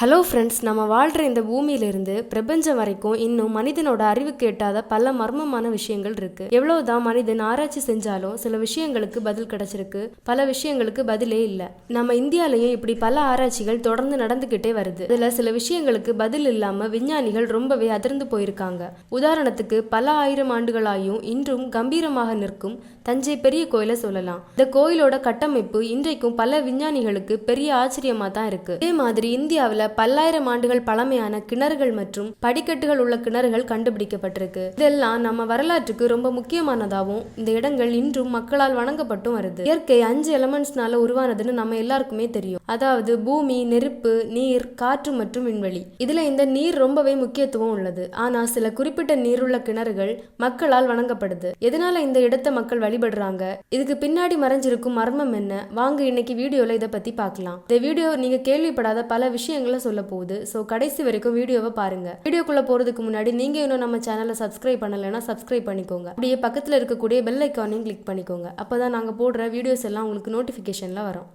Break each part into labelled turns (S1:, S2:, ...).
S1: Hello friends, நம்ம வாழ்கிற இந்த பூமியிலிருந்து பிரபஞ்சம் வரைக்கும் இன்னும் மனிதனோட அறிவுக்கு எட்டாத பல மர்மமான விஷயங்கள் இருக்கு. எவ்வளவுதான் மனிதன் ஆராய்ச்சி செஞ்சாலும் சில விஷயங்களுக்கு பதில் கிடைச்சிருக்கு, பல விஷயங்களுக்கு பதிலே இல்லை. நம்ம இந்தியாலையும் இப்படி பல ஆராய்ச்சிகள் தொடர்ந்து நடந்துகிட்டே வருது. இதுல சில விஷயங்களுக்கு பதில் இல்லாம விஞ்ஞானிகள் ரொம்பவே அதிர்ந்து போயிருக்காங்க. உதாரணத்துக்கு, பல ஆயிரம் ஆண்டுகளாயும் இன்றும் கம்பீரமாக நிற்கும் தஞ்சை பெரிய கோயிலை சொல்லலாம். இந்த கோயிலோட கட்டமைப்பு இன்றைக்கும் பல விஞ்ஞானிகளுக்கு பெரிய ஆச்சரியமா தான் இருக்கு. இதே மாதிரி இந்தியாவில் பல்லாயிரம் ஆண்டுகள் பழமையான கிணறுகள் மற்றும் படிக்கட்டுகள் உள்ள கிணறுகள் கண்டுபிடிக்கப்பட்டிருக்கு. இதெல்லாம் நம்ம வரலாற்றுக்கு ரொம்ப முக்கியமானதாகவும் இந்த இடங்கள் இன்றும் மக்களால் வணங்கப்பட்டும் வருது. இயற்கை 5 எலமெண்ட்ஸ்னால உருவானதுன்னு நம்ம எல்லாருக்குமே தெரியும். அதாவது பூமி, நெருப்பு, நீர், காற்று மற்றும் விண்வெளி. இதுல இந்த நீர் ரொம்பவே முக்கியத்துவம் உள்ளது. ஆனா சில குறிப்பிட்ட நீருள்ள கிணறுகள் மக்களால் வணங்கப்படுது. எதனால இந்த இடத்தை மக்கள் வழிபடுறாங்க? இதுக்கு பின்னாடி மறைஞ்சிருக்கும் மர்மம் என்ன? வாங்க இன்னைக்கு வீடியோல இதை பத்தி பார்க்கலாம். இந்த வீடியோ நீங்க கேள்விப்படாத பல விஷயங்களை சொல்ல போகுது. சோ கடைசி வரைக்கும் வீடியோவை பாருங்க. வீடியோக்குள்ள போறதுக்கு முன்னாடி நீங்க இன்னும் நம்ம சேனலை சப்ஸ்கிரைப் பண்ணலைன்னா சப்ஸ்கிரைப் பண்ணிக்கோங்க. அப்படியே பக்கத்துல இருக்கக்கூடிய பெல் ஐக்கானையும் கிளிக் பண்ணிக்கோங்க. அப்பதான் நாங்க போடுற வீடியோஸ் எல்லாம் உங்களுக்கு நோட்டிபிகேஷன்ல வரும்.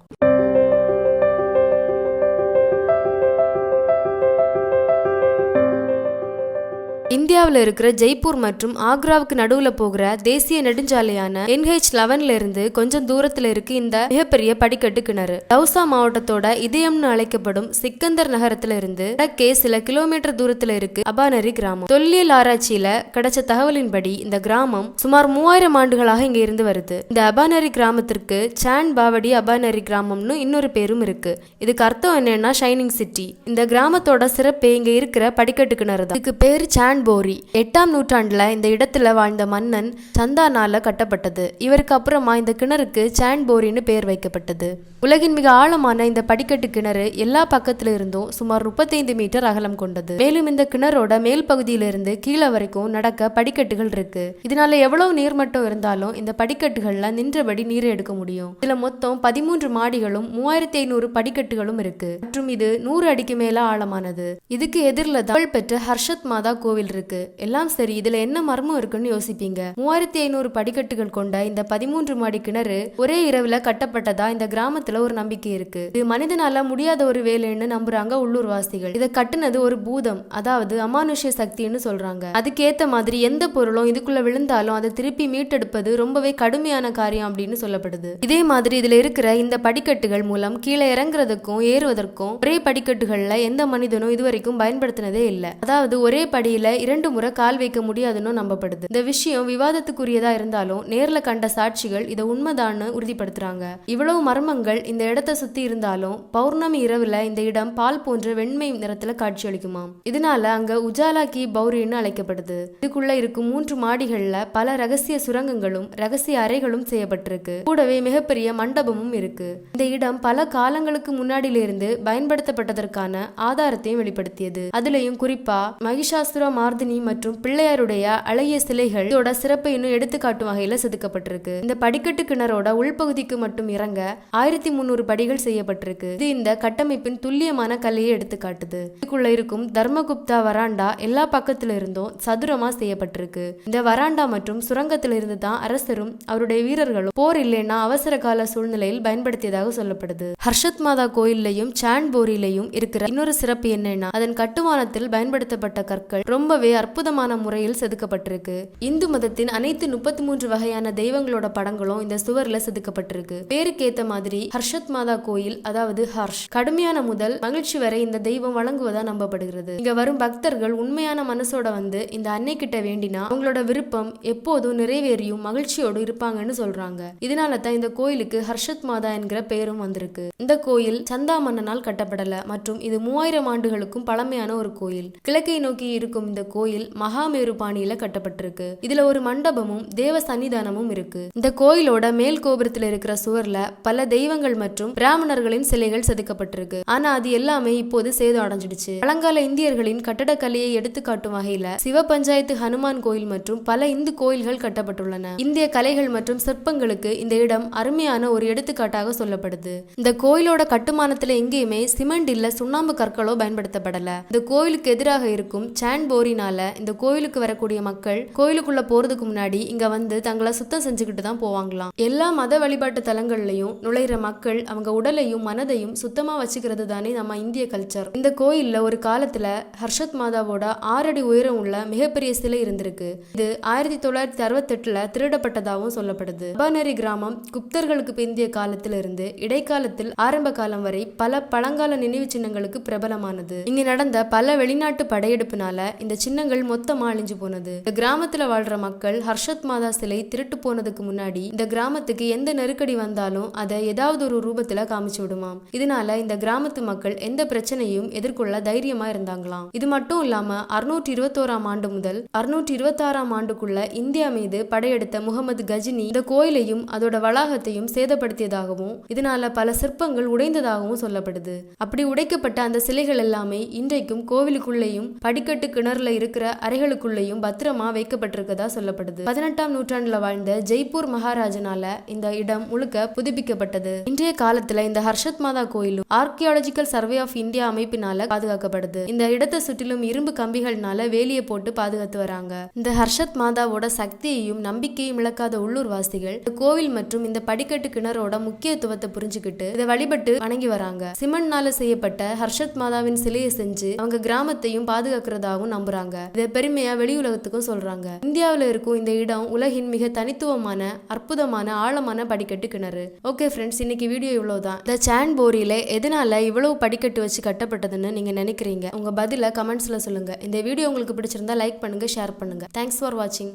S1: இந்தியாவில் இருக்கிற ஜெய்ப்பூர் மற்றும் ஆக்ராவுக்கு நடுவுல போகிற தேசிய நெடுஞ்சாலையான NH11 இருந்து கொஞ்சம் தூரத்துல இருக்கு இந்த மிகப்பெரிய படிக்கட்டு கிணறு. தௌசா மாவட்டத்தோட இதயம்னு அழைக்கப்படும் சிக்கந்தர் நகரத்துல இருந்து வடக்கே சில கிலோமீட்டர் தூரத்துல இருக்கு அபானரி கிராமம். தொல்லியல் ஆராய்ச்சியில கிடைச்ச தகவலின்படி இந்த கிராமம் சுமார் 3000 ஆண்டுகளாக இங்க இருந்து வருது. இந்த அபானரி கிராமத்திற்கு சான் பாவடி அபானரி கிராமம்னு இன்னொரு பேரும் இருக்கு. இதுக்கு அர்த்தம் என்னன்னா ஷைனிங் சிட்டி. இந்த கிராமத்தோட சிறப்பே இங்க இருக்கிற படிக்கட்டு கிணறு தான். இதுக்கு பேரு சான் போரி. 8ஆம் நூற்றாண்டுல இந்த இடத்துல வாழ்ந்த மன்னன் சந்தானால கட்டப்பட்டது. இவருக்கு அப்புறமா இந்த கிணறுக்கு சான் போரின்னு பெயர் வைக்கப்பட்டது. உலகின் மிக ஆழமான இந்த படிக்கட்டு கிணறு எல்லா பக்கத்துல இருந்தும் சுமார் 35 மீட்டர் அகலம் கொண்டது. மேலும் இந்த கிணறோட மேல் பகுதியிலிருந்து கீழே வரைக்கும் நடக்க படிக்கட்டுகள் இருக்கு. இதனால எவ்வளவு நீர்மட்டம் இருந்தாலும் இந்த படிக்கட்டுகள்ல நின்றபடி நீரை எடுக்க முடியும். இதுல மொத்தம் 13 மாடிகளும் 3500 படிக்கட்டுகளும் இருக்கு. மற்றும் இது 100 அடிக்கு மேல ஆழமானது. இதுக்கு எதிரில தான் பெற்ற ஹர்ஷத் மாதா கோவில் இருக்கு. எல்லாம் சரி, இதுல என்ன மர்மம் இருக்குன்னு யோசிப்பீங்க. 3500 படிக்கட்டுகள் கொண்ட இந்த 13 மாடி கிணறு ஒரே இரவுல கட்டப்பட்டதா இந்த கிராமத்துல ஒரு நம்பிக்கை இருக்கு. இது மனிதனால முடியாத ஒரு வேலைன்னு நம்புறாங்க உள்ளூர்வாசிகள். இதை கட்டுனது ஒரு பூதம், அதாவது அமானுஷ்ய சக்தின்னு சொல்றாங்க. அதுக்கேத்த மாதிரி எந்த பொருளும் இதுக்குள்ள விழுந்தாலும் அதை திருப்பி மீட்டெடுப்பது ரொம்பவே கடுமையான காரியம் அப்படின்னு சொல்லப்படுது. இதே மாதிரி இதுல இருக்கிற இந்த படிக்கட்டுகள் மூலம் கீழே இறங்குறதுக்கும் ஏறுவதற்கும் ஒரே படிக்கட்டுகள்ல எந்த மனிதனும் இதுவரைக்கும் பயன்படுத்தினதே இல்லை. அதாவது ஒரே படியில 2 முறை கால் வைக்க முடியாதுன்னு நம்பப்படுது. இந்த விஷயம் விவாதத்துக்குரியதா இருந்தாலும் நேர்ல கண்ட சாட்சிகள் இதை உண்மைதான்னு உறுதிப்படுத்துறாங்க. இவ்வளவு மர்மங்கள் இந்த இடத்தை சுத்தி இருந்தாலும் பௌர்ணமி இரவுல இந்த இடம் பால் போன்ற வெண்மை நிறத்துல காட்சியளிக்குமாம். இதனால அங்க உஜாலா கி பௌரின்னு அழைக்கப்படுது. இதுக்குள்ள இருக்கும் 3 மாடிகள்ல பல ரகசிய சுரங்கங்களும் ரகசிய அறைகளும் செய்யப்பட்டிருக்கு. கூடவே மிகப்பெரிய மண்டபமும் இருக்கு. இந்த இடம் பல காலங்களுக்கு முன்னாடியிலிருந்து பயன்படுத்தப்பட்டதற்கான ஆதாரத்தையும் வெளிப்படுத்தியது. அதுலயும் குறிப்பா மகிஷாசுர மார்தினி மற்றும் பிள்ளையாருடைய அழகிய சிலைகள் இதோட சிறப்பை இன்னும் எடுத்துக்காட்டும் வகையில செதுக்கப்பட்டிருக்கு. இந்த படிக்கட்டு கிணறோட உள்பகுதிக்கு மட்டும் இறங்க 1300 படிகள் செய்யப்பட்டிருக்கு. இது இந்த கட்டமைப்பின் துல்லியமான கலையை எடுத்து காட்டுது. இதுக்குள்ள இருக்கும் தர்மகுப்தா வராண்டா எல்லா பக்கத்துல இருந்தும் சதுரமா செய்யப்பட்டிருக்கு. இந்த வராண்டா மற்றும் சுரங்கத்தில இருந்து தான் அரசரும் அவருடைய வீரர்களும் போர் இல்லைன்னா அவசர கால சூழ்நிலையில் பயன்படுத்தியதாக சொல்லப்படுது. ஹர்ஷத் மாதா கோயிலையும் சான் போரிலையும் இருக்கிற இன்னொரு சிறப்பு என்னன்னா அதன் கட்டுமானத்தில் பயன்படுத்தப்பட்ட கற்கள் ரொம்பவே அற்புதமான முறையில் செதுக்கப்பட்டிருக்கு. இந்து மதத்தின் அனைத்து 33 வகையான தெய்வங்களோட படங்களும் இந்த சுவர்ல செதுக்கப்பட்டிருக்கு. பேருக்கேத்த மாதிரி ஹர்ஷத் மாதா கோயில், அதாவது ஹர்ஷ், கடுமையான முதல் மகிழ்ச்சி வரை இந்த தெய்வம் வழங்குவதா நம்பப்படுகிறது. இங்க வரும் பக்தர்கள் உண்மையான மனசோட வந்து இந்த அன்னை கிட்ட வேண்டினா அவங்களோட விருப்பம் எப்போதும் நிறைவேறியும் மகிழ்ச்சியோடு இருப்பாங்கன்னு சொல்றாங்க. இதனால தான் இந்த கோயிலுக்கு ஹர்ஷத் மாதா என்கிற பெயரும் வந்திருக்கு. இந்த கோயில் சந்தா மன்னனால் கட்டப்படல மற்றும் இது 3000 ஆண்டுகளுக்கும் பழமையான ஒரு கோயில். கிழக்கை நோக்கி இருக்கும் இந்த கோயில் மகாமேரு பாணியில கட்டப்பட்டிருக்கு. இதுல ஒரு மண்டபமும் தேவ சன்னிதானமும் இருக்கு. இந்த கோயிலோட மேல் கோபுரத்துல இருக்கிற சுவர்ல பல தெய்வங்கள் மற்றும் பிராமணர்களின் சிலைகள் செதுக்கப்பட்டிருக்கு. ஆனா அது எல்லாமே இப்போது சேதம் அடைஞ்சிடுச்சு. பழங்கால இந்தியர்களின் கட்டடக்கலையை எடுத்து காட்டும் வகையில சிவ பஞ்சாயத்து ஹனுமான் கோயில் மற்றும் பல இந்து கோயில்கள் கட்டப்பட்டுள்ளன. இந்திய கலைகள் மற்றும் சிற்பங்களுக்கு இந்த இடம் அருமையான ஒரு எடுத்துக்காட்டாக சொல்லப்படுது. இந்த கோயிலோட கட்டுமானத்துல எங்கேயுமே சிமெண்ட் இல்ல சுண்ணாம்பு கற்களோ பயன்படுத்தப்படல. இந்த கோயிலுக்கு எதிராக இருக்கும் சான் போரி நோயினால இந்த கோயிலுக்கு வரக்கூடிய மக்கள் கோயிலுக்குள்ள போறதுக்கு முன்னாடி இங்க வந்து தங்களை சுத்தம் செஞ்சுக்கிட்டு தான் போவாங்களாம். எல்லா மத வழிபாட்டு தலங்கள்லயும் நுழையிற மக்கள் அவங்க உடலையும் மனதையும் சுத்தமா வச்சுக்கிறது தானே நம்ம இந்திய கல்ச்சர். இந்த கோயில்ல ஒரு காலத்துல ஹர்ஷத் மாதாவோட 6 அடி உயரம் உள்ள மிகப்பெரிய சிலை இருந்திருக்கு. இது 1968 திருடப்பட்டதாகவும் சொல்லப்படுது. அபானரி கிராமம் குப்தர்களுக்கு பிந்திய காலத்துல இருந்து இடைக்காலத்தில் ஆரம்ப காலம் வரை பல பழங்கால நினைவு சின்னங்களுக்கு பிரபலமானது. இங்க நடந்த பல வெளிநாட்டு படையெடுப்புனால இந்த சின்னங்கள் மொத்தமா அழிஞ்சு போனது. இந்த கிராமத்துல வாழ்ற மக்கள் ஹர்ஷத் மாதா சிலை திருட்டு போனதுக்கு முன்னாடி இந்த கிராமத்துக்கு எந்த நெருக்கடி வந்தாலும் அதை ஏதாவது ஒரு ரூபத்துல காமிச்சு விடுமாம். இதனால இந்த கிராமத்து மக்கள் எந்த பிரச்சனையும் எதிர்கொள்ள தைரியமா இருந்தாங்களாம். இது மட்டும் இல்லாம 621ஆம் ஆண்டு முதல் 626ஆம் ஆண்டுக்குள்ள இந்தியா மீது படையெடுத்த முகமது கஜினி இந்த கோயிலையும் அதோட வளாகத்தையும் சேதப்படுத்தியதாகவும் இதனால பல சிற்பங்கள் உடைந்ததாகவும் சொல்லப்படுது. அப்படி உடைக்கப்பட்ட அந்த சிலைகள் எல்லாமே இன்றைக்கும் கோவிலுக்குள்ளேயும் படிக்கட்டு கிணறுல இருக்கிற அறைகளுக்குள்ளேயும் பத்திரமா வைக்கப்பட்டிருக்கதா சொல்லப்படுது. 18ஆம் நூற்றாண்டுல வாழ்ந்த ஜெய்ப்பூர் மகாராஜனால இந்த இடம் முழுக்க புதுப்பிக்கப்பட்டது. இன்றைய காலத்துல இந்த ஹர்ஷத் மாதா கோயிலும் ஆர்கியாலஜிக்கல் சர்வே ஆஃப் இந்தியா அமைப்பினால பாதுகாக்கப்படுது. இந்த இடத்தை சுற்றிலும் இரும்பு கம்பிகள்னால வேலியை போட்டு பாதுகாத்து வராங்க. இந்த ஹர்ஷத் மாதாவோட சக்தியையும் நம்பிக்கையும் இழக்காத உள்ளூர் வாசிகள் இந்த கோவில் மற்றும் இந்த படிக்கட்டு கிணறோட முக்கியத்துவத்தை புரிஞ்சுக்கிட்டு இதை வழிபட்டு வணங்கி வராங்க. சிமெண்ட்னால செய்யப்பட்ட ஹர்ஷத் மாதாவின் சிலையை செஞ்சு அவங்க கிராமத்தையும் பாதுகாக்கிறதாகவும் நம்புறாங்க. இதை பெருமையா வெளி உலகத்துக்கும் சொல்றாங்க. இந்தியாவில இருக்கும் இந்த இடம் உலகின் மிக தனித்துவமான அற்புதமான ஆழமான படிக்கட்டு கிணறு. ஓகே ஃப்ரெண்ட்ஸ், இன்னைக்கு வீடியோ இவ்வளவுதான். இந்த சான்போரியில எதனால இவ்வளவு படிக்கட்டு வச்சு கட்டப்பட்டதுன்னு நீங்க நினைக்கிறீங்க? உங்க பதில கமெண்ட்ஸ்ல சொல்லுங்க. இந்த வீடியோ உங்களுக்கு பிடிச்சிருந்தா லைக் பண்ணுங்க, ஷேர் பண்ணுங்க. தேங்க்ஸ் ஃபார் வாட்சிங்.